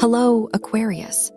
Hello, Aquarius.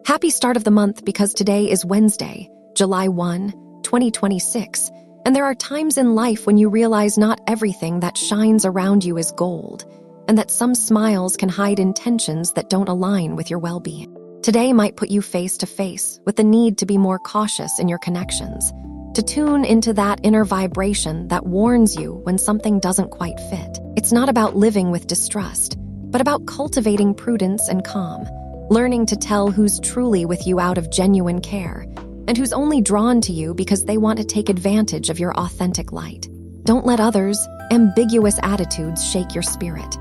Happy start of the month because today is Wednesday, July 1, 2026, and there are times in life when you realize not everything that shines around you is gold, and that some smiles can hide intentions that don't align with your well-being. Today might put you face to face with the need to be more cautious in your connections, to tune into that inner vibration that warns you when something doesn't quite fit. It's not about living with distrust, but about cultivating prudence and calm, learning to tell who's truly with you out of genuine care, and who's only drawn to you because they want to take advantage of your authentic light. Don't let others' ambiguous attitudes shake your spirit.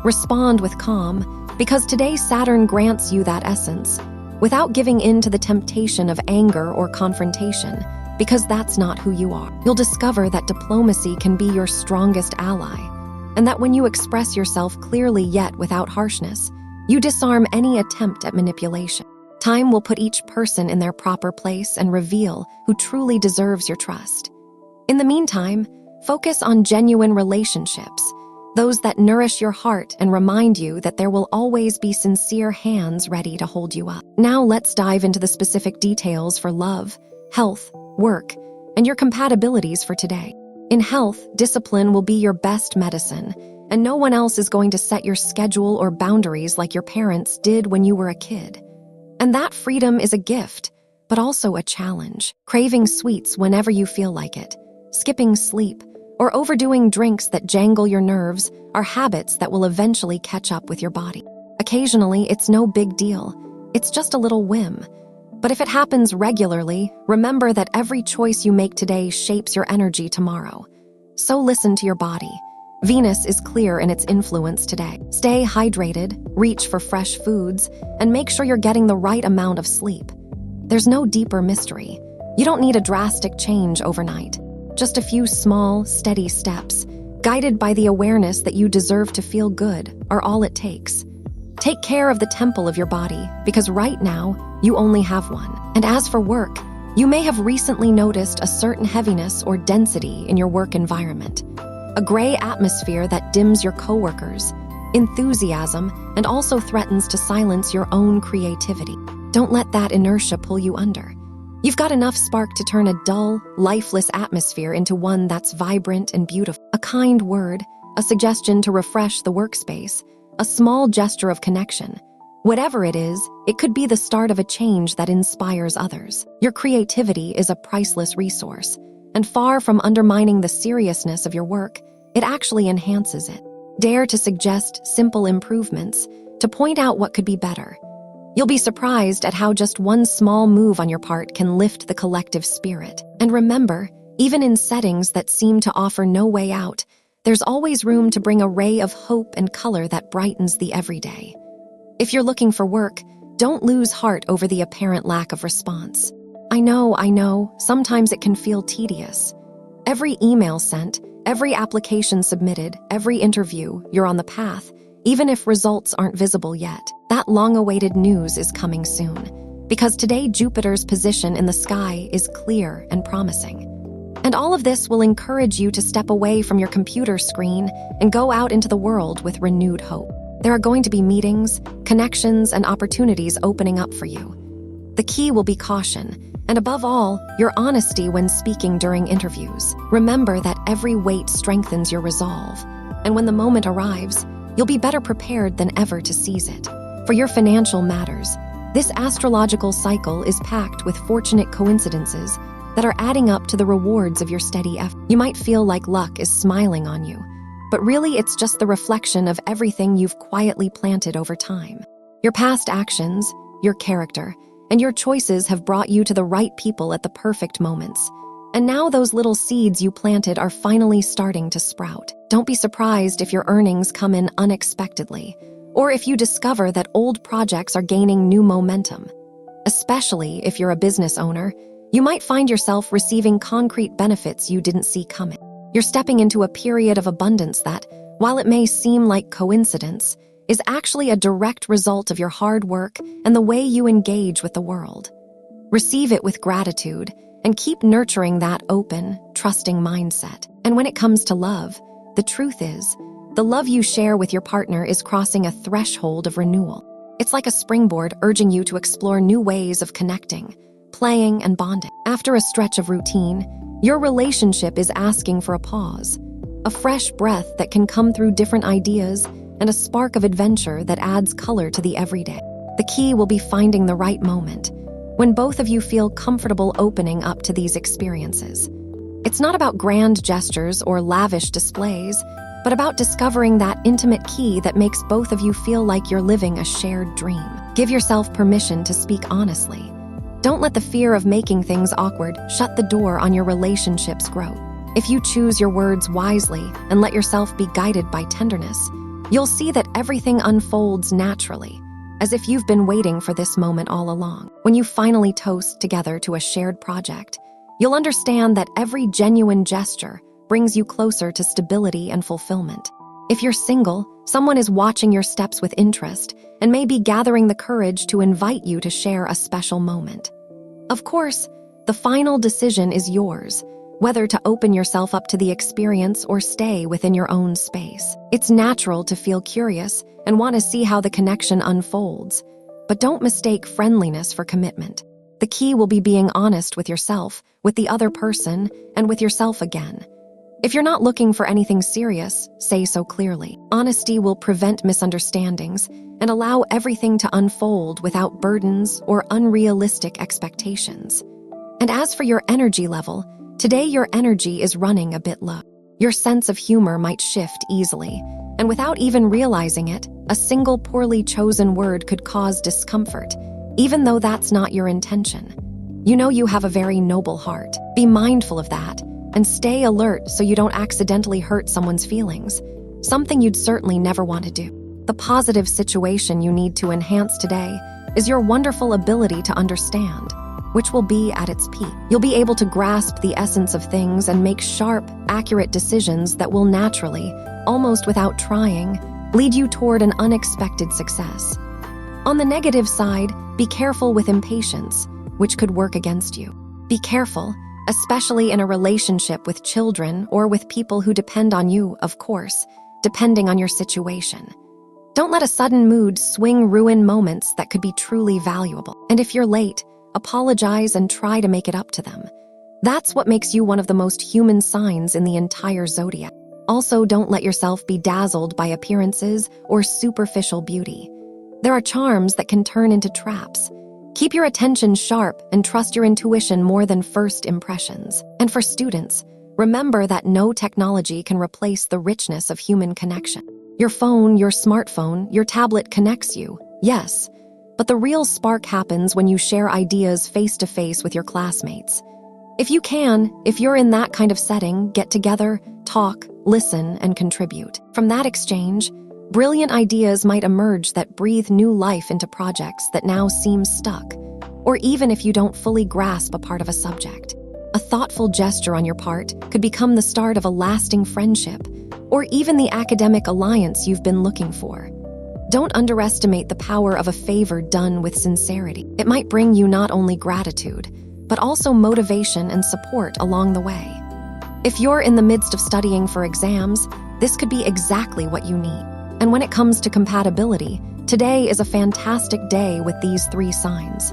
Respond with calm, because today Saturn grants you that essence, without giving in to the temptation of anger or confrontation, because that's not who you are. You'll discover that diplomacy can be your strongest ally, and that when you express yourself clearly yet without harshness, you disarm any attempt at manipulation. Time will put each person in their proper place and reveal who truly deserves your trust. In the meantime, focus on genuine relationships, those that nourish your heart and remind you that there will always be sincere hands ready to hold you up. Now let's dive into the specific details for love, health, work, and your compatibilities for today. In health, discipline will be your best medicine, and no one else is going to set your schedule or boundaries like your parents did when you were a kid. And that freedom is a gift, but also a challenge. Craving sweets whenever you feel like it, skipping sleep, or overdoing drinks that jangle your nerves are habits that will eventually catch up with your body. Occasionally, it's no big deal. It's just a little whim. But if it happens regularly, remember that every choice you make today shapes your energy tomorrow. So listen to your body. Venus is clear in its influence today. Stay hydrated, reach for fresh foods, and make sure you're getting the right amount of sleep. There's no deeper mystery. You don't need a drastic change overnight. Just a few small, steady steps, guided by the awareness that you deserve to feel good, are all it takes. Take care of the temple of your body, because right now, you only have one. And as for work, you may have recently noticed a certain heaviness or density in your work environment. A gray atmosphere that dims your coworkers, enthusiasm, and also threatens to silence your own creativity. Don't let that inertia pull you under. You've got enough spark to turn a dull, lifeless atmosphere into one that's vibrant and beautiful. A kind word, a suggestion to refresh the workspace, a small gesture of connection. Whatever it is, it could be the start of a change that inspires others. Your creativity is a priceless resource, and far from undermining the seriousness of your work, it actually enhances it. Dare to suggest simple improvements, to point out what could be better. You'll be surprised at how just one small move on your part can lift the collective spirit. And remember, even in settings that seem to offer no way out, there's always room to bring a ray of hope and color that brightens the everyday. If you're looking for work, don't lose heart over the apparent lack of response. I know, sometimes it can feel tedious. Every email sent, every application submitted, every interview, you're on the path, even if results aren't visible yet. That long-awaited news is coming soon, because today Jupiter's position in the sky is clear and promising. And all of this will encourage you to step away from your computer screen and go out into the world with renewed hope. There are going to be meetings, connections, and opportunities opening up for you. The key will be caution, and above all, your honesty when speaking during interviews. Remember that every weight strengthens your resolve, and when the moment arrives, you'll be better prepared than ever to seize it. For your financial matters, this astrological cycle is packed with fortunate coincidences that are adding up to the rewards of your steady effort. You might feel like luck is smiling on you, but really it's just the reflection of everything you've quietly planted over time. Your past actions, your character, and your choices have brought you to the right people at the perfect moments. And now those little seeds you planted are finally starting to sprout. Don't be surprised if your earnings come in unexpectedly, or if you discover that old projects are gaining new momentum. Especially if you're a business owner, you might find yourself receiving concrete benefits you didn't see coming. You're stepping into a period of abundance that, while it may seem like coincidence, is actually a direct result of your hard work and the way you engage with the world. Receive it with gratitude and keep nurturing that open, trusting mindset. And when it comes to love, the truth is, the love you share with your partner is crossing a threshold of renewal. It's like a springboard urging you to explore new ways of connecting, playing, and bonding. After a stretch of routine, your relationship is asking for a pause, a fresh breath that can come through different ideas, and a spark of adventure that adds color to the everyday. The key will be finding the right moment, when both of you feel comfortable opening up to these experiences. It's not about grand gestures or lavish displays, but about discovering that intimate key that makes both of you feel like you're living a shared dream. Give yourself permission to speak honestly. Don't let the fear of making things awkward shut the door on your relationship's growth. If you choose your words wisely and let yourself be guided by tenderness, you'll see that everything unfolds naturally, as if you've been waiting for this moment all along. When you finally toast together to a shared project, you'll understand that every genuine gesture brings you closer to stability and fulfillment. If you're single, someone is watching your steps with interest and may be gathering the courage to invite you to share a special moment. Of course, the final decision is yours, whether to open yourself up to the experience or stay within your own space. It's natural to feel curious and want to see how the connection unfolds, but don't mistake friendliness for commitment. The key will be being honest with yourself, with the other person, and with yourself again. If you're not looking for anything serious, say so clearly. Honesty will prevent misunderstandings and allow everything to unfold without burdens or unrealistic expectations. And as for your energy level, today your energy is running a bit low. Your sense of humor might shift easily, and without even realizing it, a single poorly chosen word could cause discomfort, even though that's not your intention. You know you have a very noble heart. Be mindful of that, and stay alert so you don't accidentally hurt someone's feelings, something you'd certainly never want to do. The positive situation you need to enhance today is your wonderful ability to understand, which will be at its peak. You'll be able to grasp the essence of things and make sharp, accurate decisions that will naturally, almost without trying, lead you toward an unexpected success. On the negative side, be careful with impatience, which could work against you. Be careful, especially in a relationship with children or with people who depend on you, of course, depending on your situation. Don't let a sudden mood swing ruin moments that could be truly valuable. And if you're late, apologize and try to make it up to them. That's what makes you one of the most human signs in the entire zodiac. Also, don't let yourself be dazzled by appearances or superficial beauty. There are charms that can turn into traps. Keep your attention sharp and trust your intuition more than first impressions. And for students, remember that no technology can replace the richness of human connection. Your phone, your smartphone, your tablet connects you, yes, but the real spark happens when you share ideas face-to-face with your classmates. If you're in that kind of setting, get together, talk, listen, and contribute. From that exchange, brilliant ideas might emerge that breathe new life into projects that now seem stuck, or even if you don't fully grasp a part of a subject. A thoughtful gesture on your part could become the start of a lasting friendship, or even the academic alliance you've been looking for. Don't underestimate the power of a favor done with sincerity. It might bring you not only gratitude, but also motivation and support along the way. If you're in the midst of studying for exams, this could be exactly what you need. And when it comes to compatibility, today is a fantastic day with these 3 signs.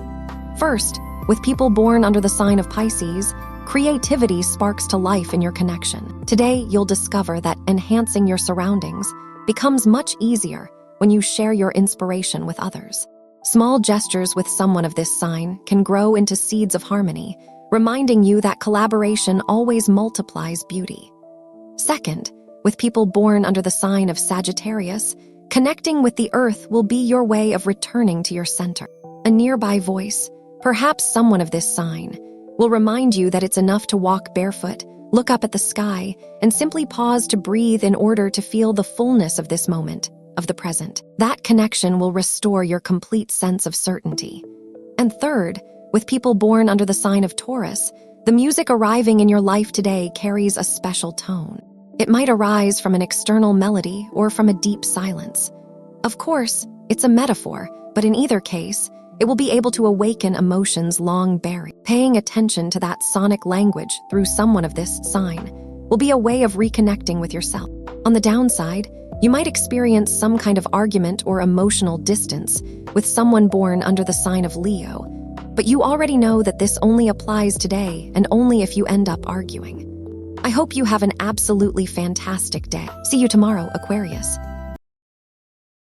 First, with people born under the sign of Pisces, creativity sparks to life in your connection. Today, you'll discover that enhancing your surroundings becomes much easier when you share your inspiration with others. Small gestures with someone of this sign can grow into seeds of harmony, reminding you that collaboration always multiplies beauty. Second, with people born under the sign of Sagittarius, connecting with the earth will be your way of returning to your center. A nearby voice, perhaps someone of this sign, will remind you that it's enough to walk barefoot, look up at the sky, and simply pause to breathe in order to feel the fullness of this moment, of the present. That connection will restore your complete sense of certainty. And third, with people born under the sign of Taurus, the music arriving in your life today carries a special tone. It might arise from an external melody or from a deep silence. Of course, it's a metaphor, but in either case, it will be able to awaken emotions long buried. Paying attention to that sonic language through someone of this sign will be a way of reconnecting with yourself. On the downside, You might experience some kind of argument or emotional distance with someone born under the sign of Leo, but you already know that this only applies today and only if you end up arguing. I hope you have an absolutely fantastic day. See you tomorrow, Aquarius.